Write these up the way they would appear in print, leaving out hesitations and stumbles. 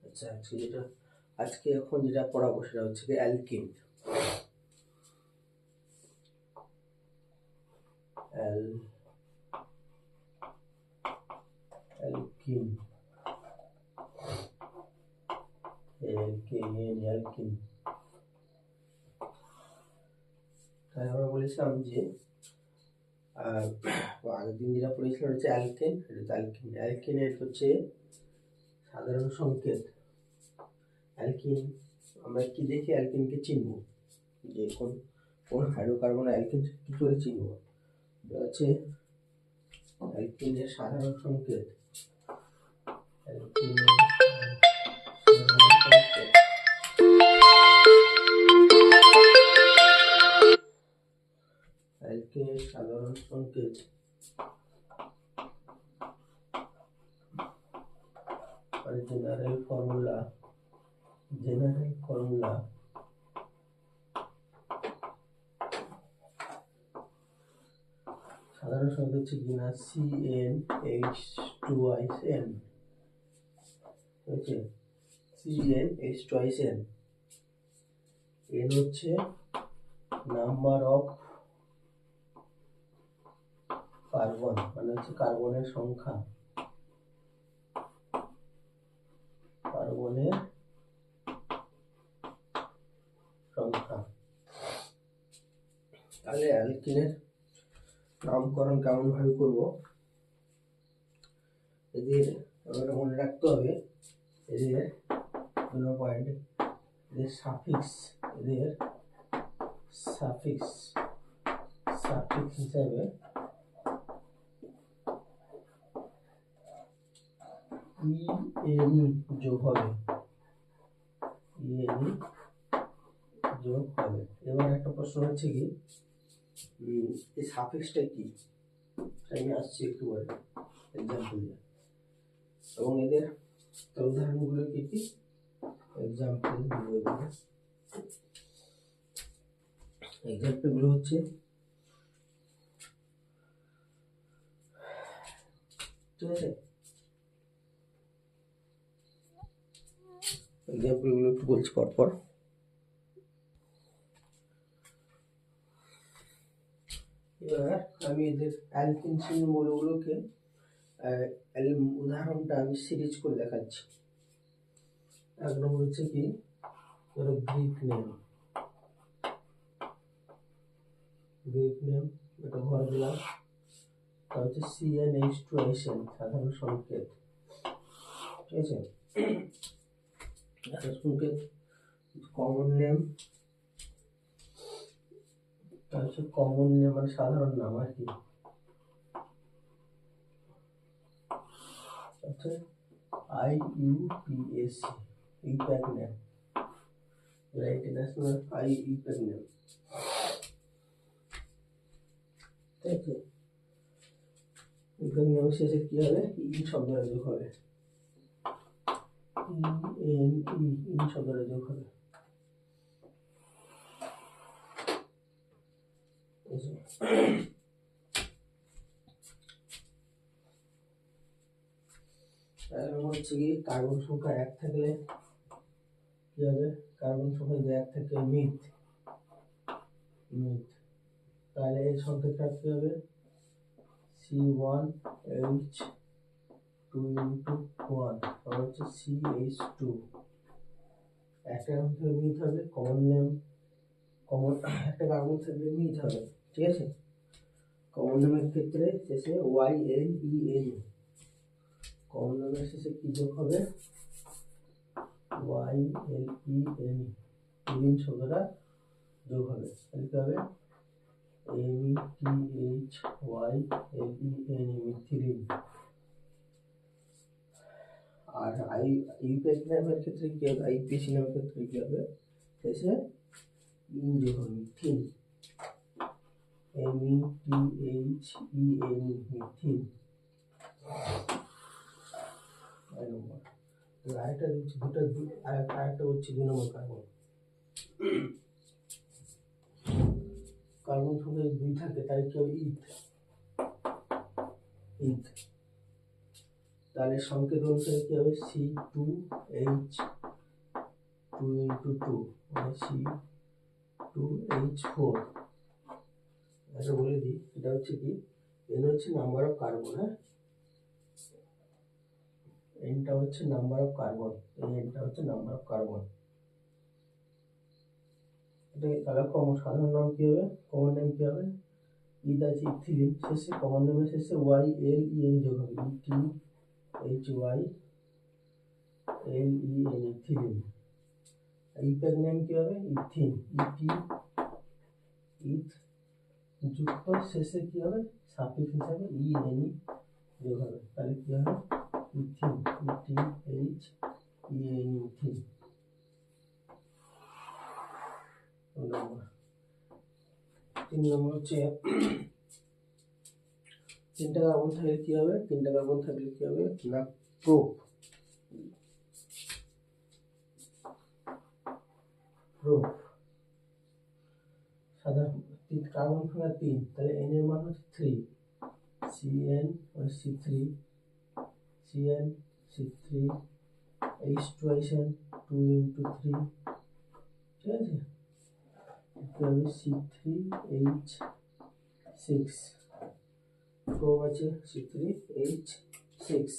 আচ্ছা, আজকে এখন যেটা পড়াবো সেটা হচ্ছে কি অ্যালকিন। Alkyne alkyne. তাই আমরা বলেছিলাম যে আগের দিন যেটা পড়েছিলাম হচ্ছে অ্যালকেন। অ্যালকিনের হচ্ছে সাধারণ সংকেত। অ্যালকিন আমরা কি দেখি অ্যালকিনকে চিনব, যে কোন হাইড্রোকার্বন অ্যালকিন কি করে চিনব? হচ্ছে অ্যালকিনের সাধারণ সংকেত। অ্যালকিনের সাধারণ সংকেত জেনারেল ফর্মুলা সাধারণ সংকেত হচ্ছে কিনা CnH2n, হচ্ছে CnH2n। n হচ্ছে নাম্বার অফ কার্বন, মানে হচ্ছে কার্বনের সংখ্যা, তাহলে অ্যালকিনের নামকরণ কেমন ভাবে করব, এদের আমরা মনে রাখতে হবে, এদের পয়েন্ট, এদের সাফিক্স হিসাবে যোগ হবে। এবার একটা প্রশ্ন হচ্ছে কি, এই সাফিক্সটা কি, আমি আসছি একটু বলে এক্সাম্পল দিয়ে, এবং এদের উদাহরণগুলো কি কি এক্সাম্পলগুলো হচ্ছে, ঠিক আছে, এক্সাম্পলগুলো একটু বলছি পরপর। এবার আমি এদের অ্যালকিন শ্রেণীর মৌলগুলোকে উদাহরণটা আমি সিরিজ করে দেখাচ্ছি। এক নম্বর হচ্ছে কি, ধরো গ্রিক নেম, এটা ঘর দিলাম, তা হচ্ছে CnH2n, সাধারণ সংকেত, ঠিক আছে। সংকেত কমন নেম, মানে সাধারণ নাম আর কি, আচ্ছা, IUPAC, IUPAC name, international IUPAC name, ঠিক আছে। ইউপ্যাক নেমের শেষে কি হবে, শব্দটা যোগ হবে, শব্দটা যোগ হবে। হচ্ছে কি, কার্বন সংখ্যা 1 থাকলে কি হবে, কার্বন সংখ্যা যদি 1 থাকে মিথ, তাহলে এই সংকেতটা কি হবে, C1H2 হচ্ছে CH2। একটা কার্বন মিথ হবে, একটা কার্বন থাকলে মিথ হবে, ঠিক আছে। কমন নেমের ক্ষেত্রে শেষে YLEN, কমন নেমের শেষে কি যোগ হবে, YLEN, ইলিন শব্দটা যোগ হবে, তাহলে কি হবে METHYLEN, মিথিলিন। আর ইউপ্যাক নেমের ক্ষেত্রে কি হবে, IUPAC নেমের ক্ষেত্রে কি হবে, শেষে ইন যোগ হবে, মিথিন, METHEN, মিথিন। আরেকটা হচ্ছে আরেকটা হচ্ছে 2 নম্বর কার্বন সংখ্যা 2 থাকে, তাই কি হবে, ইথ। তাহলে সংকেত অনুসারে কি হবে, C2H2 মানে C2H4। এটা বলে দিই, এটা হচ্ছে কি, N হচ্ছে নাম্বার অফ কার্বন, হ্যাঁ, Nটা হচ্ছে নাম্বার অফ কার্বন, এই Nটা হচ্ছে নাম্বার অফ কার্বন। এটা তাহলে সাধারণ নাম কি হবে, কমন নেম কি হবে, ইথ আছে ইথিলিন, শেষে কমন নেমের শেষে YLEN যোগ হবে, ETHYLEN ইথিলিন। ইপ্যাক নেম কি হবে, ইথিন, ইথ যুক্ত শেষে কি হবে, সাফিক্স হিসাবে ENE যোগ হবে, তাহলে কি হবে, ইথিন, ETHEN ইথিন। তিন নম্বর হচ্ছে তিনটা কার্বন থাকলে কি হবে, তিনটা কার্বন থাকলে কি হবে না, প্রোপ। সাধারণ কার্বন সংখ্যা 3, তাহলে N এর মান হচ্ছে 3, CN3 H2SN 2 into 3, ঠিক আছে, C3H6 প্রোব আছে, C3H6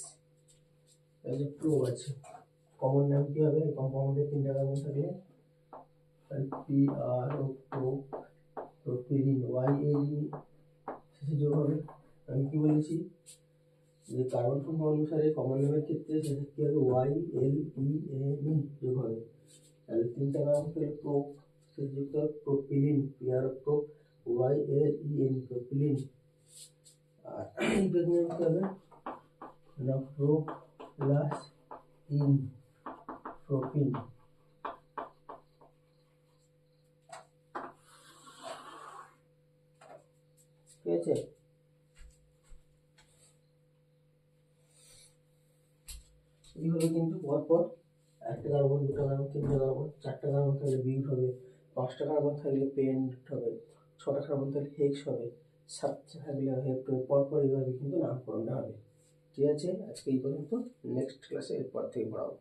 এই যে প্রোব আছে। কমন নাম কি হবে, কম্পাউন্ডের তিনটা কার্বন থাকলে প্রোপিলিন, YLE শেষে যোগ হবে। আমি কি বলেছি যে কার্বন সংখ্যা অনুসারে কমন নামের ক্ষেত্রে শেষে কি হবে, YLENE যোগ হবে। তাহলে তিনটা কার্বন থাকলে প্রোপ শেষে যুক্ত হবে প্রোপিলিন, প্রোপ YLEN প্রোপিলিন। আর ইপ্যাক নেম কি হবে না, প্রোপ প্লাস ইন প্রোপিন। ঠিক আছে, এইভাবে কিন্তু পরপর একটা কার্বন, দুটো কার্বন, তিনটা কার্বন, চারটা কার্বন থাকলে বিউট হবে, পাঁচটা কার্বন থাকলে পেন্ট হবে, ছটা কার্বন থাকলে হেক্স হবে, সাতটা থাকলে পরপর এইভাবে কিন্তু নামকরণটা হবে। ঠিক আছে, আজকে এই পর্যন্ত, নেক্সট ক্লাসে এরপর থেকে পড়াবো।